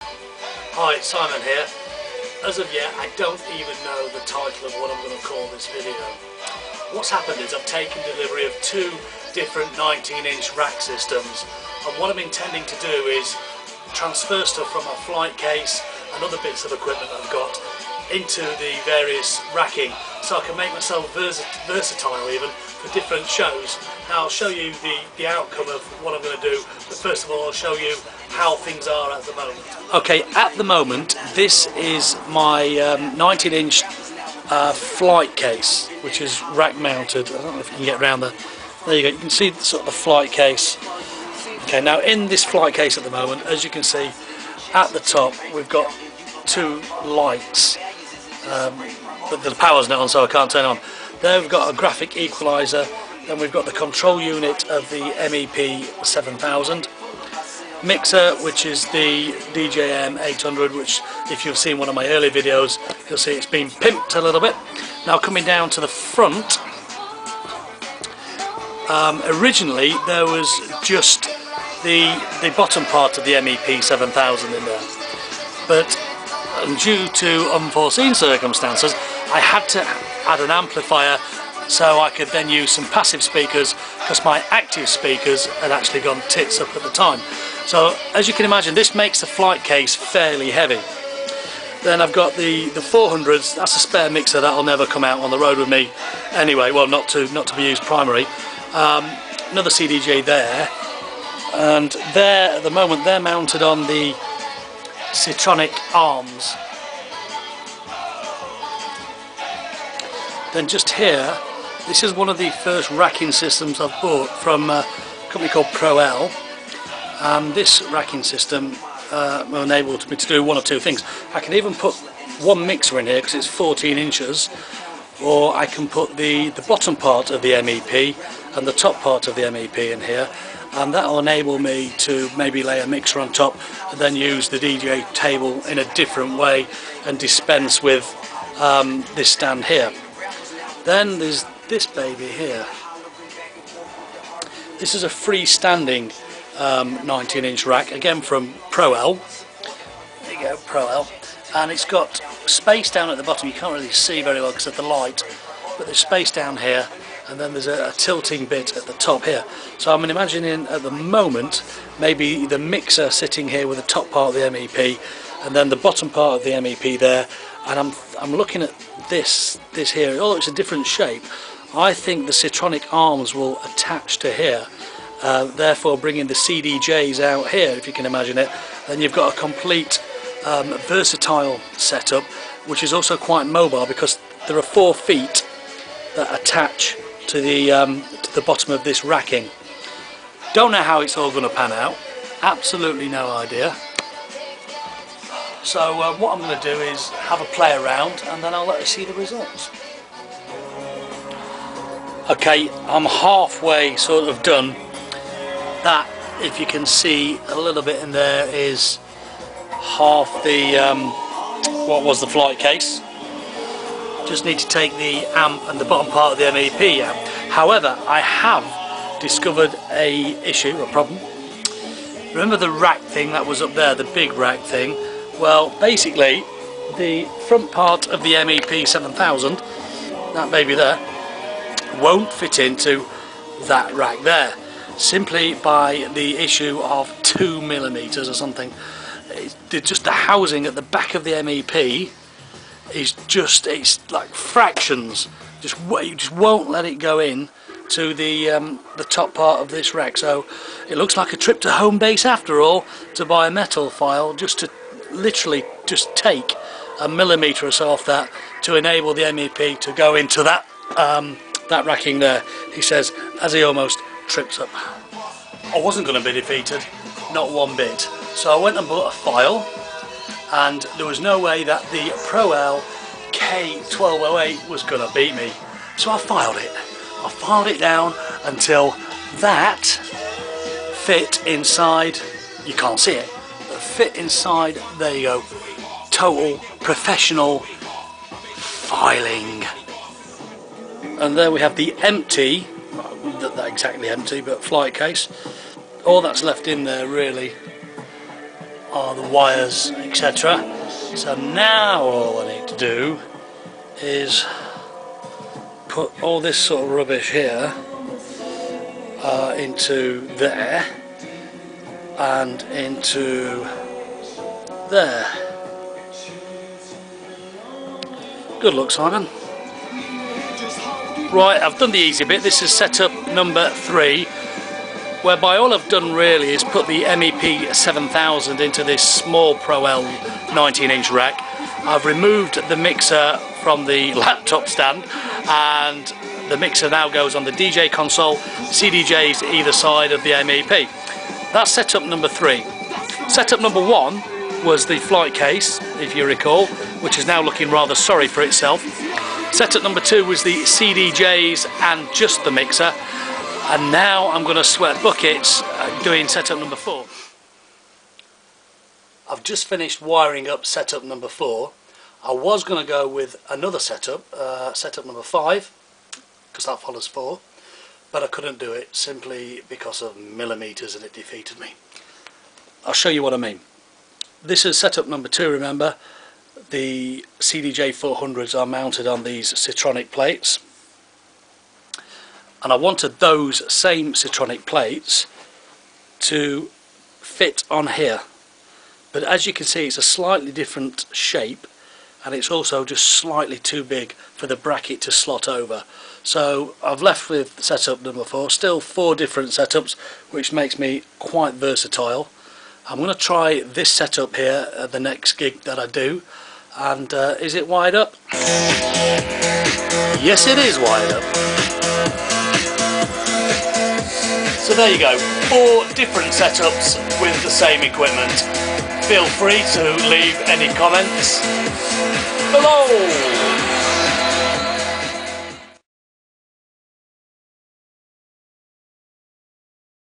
Hi, it's Simon here. As of yet, I don't even know the title of what I'm going to call this video. What's happened is I've taken delivery of two different 19-inch rack systems, and what I'm intending to do is transfer stuff from my flight case and other bits of equipment I've got into the various racking, so I can make myself versatile even for different shows. Now I'll show you the outcome of what I'm going to do, but first of all I'll show you how things are at the moment. Okay, at the moment this is my 19-inch flight case, which is rack mounted. I don't know if you can get around there. There you go, you can see sort of the flight case. Okay, now in this flight case at the moment, as you can see at the top we've got two lights, but the power's not on so I can't turn it on. There we've got a graphic equalizer, then we've got the control unit of the MEP 7000, mixer which is the DJM 800, which if you've seen one of my earlier videos you'll see it's been pimped a little bit. Now coming down to the front, originally there was just the bottom part of the MEP 7000 in there, but due to unforeseen circumstances I had to add an amplifier so I could then use some passive speakers, because my active speakers had actually gone tits up at the time. So as you can imagine, this makes the flight case fairly heavy. Then I've got the 400s, that's a spare mixer that'll never come out on the road with me anyway, well not to be used primary. Another CDJ there, and there at the moment they're mounted on the Citronic arms. Then just here, this is one of the first racking systems I've bought from a company called Pro-L, and this racking system will enable me to do one or two things. I can either put one mixer in here because it's 14 inches, or I can put the bottom part of the MEP and the top part of the MEP in here, and that will enable me to maybe lay a mixer on top and then use the DJ table in a different way and dispense with this stand here. Then there's this baby here. This is a freestanding 19-inch rack, again from Pro-L. There you go, Pro-L. And it's got space down at the bottom. You can't really see very well because of the light, but there's space down here, and then there's a tilting bit at the top here. So I'm imagining at the moment maybe the mixer sitting here with the top part of the MEP and then the bottom part of the MEP there, and I'm looking at this here, although it's a different shape. I think the Citronic arms will attach to here, therefore bringing the CDJs out here, if you can imagine it. Then you've got a complete versatile setup, which is also quite mobile because there are 4 feet that attach to the bottom of this racking. Don't know how it's all going to pan out, absolutely no idea. So what I'm going to do is have a play around and then I'll let you see the results. Okay, I'm halfway sort of done. That, if you can see a little bit in there, is half the what was the flight case. Just need to take the amp and the bottom part of the MEP out. However, I have discovered a problem. Remember the rack thing that was up there, the big rack thing? Well, basically the front part of the MEP 7000, that baby there, won't fit into that rack there, simply by the issue of 2mm or something. Just the housing at the back of the MEP is it's like fractions. You just won't let it go in to the top part of this rack. So it looks like a trip to home base after all, to buy a metal file just to literally just take a millimetre or so off that to enable the MEP to go into that that racking there, he says, as he almost trips up. I wasn't going to be defeated, not one bit. So I went and bought a file, and there was no way that the Pro-L K1208 was going to beat me. So I filed it. I filed it down until that fit inside. You can't see it, but fit inside. There you go. Total professional filing. And there we have the empty, not exactly empty, but flight case. All that's left in there really are the wires, etc. So now all I need to do is put all this sort of rubbish here into there and into there. Good luck, Simon. Right, I've done the easy bit. This is setup number 3, whereby all I've done really is put the MEP 7000 into this small Pro L 19-inch rack. I've removed the mixer from the laptop stand, and the mixer now goes on the DJ console, CDJs either side of the MEP. That's setup number 3. Setup number 1 was the flight case, if you recall, which is now looking rather sorry for itself. Setup number 2 was the CDJs and just the mixer, and now I'm going to sweat buckets doing setup number 4. I've just finished wiring up setup number 4. I was going to go with another setup, setup number 5, because that follows 4, but I couldn't do it simply because of millimetres and it defeated me. I'll show you what I mean. This is setup number 2, remember. The CDJ 400s are mounted on these Citronic plates, and I wanted those same Citronic plates to fit on here, but as you can see it's a slightly different shape, and it's also just slightly too big for the bracket to slot over. So I've left with setup number 4, still 4 different setups, which makes me quite versatile. I'm going to try this setup here at the next gig that I do. And is it wired up? Yes, it is wired up. So there you go, 4 different setups with the same equipment. Feel free to leave any comments below.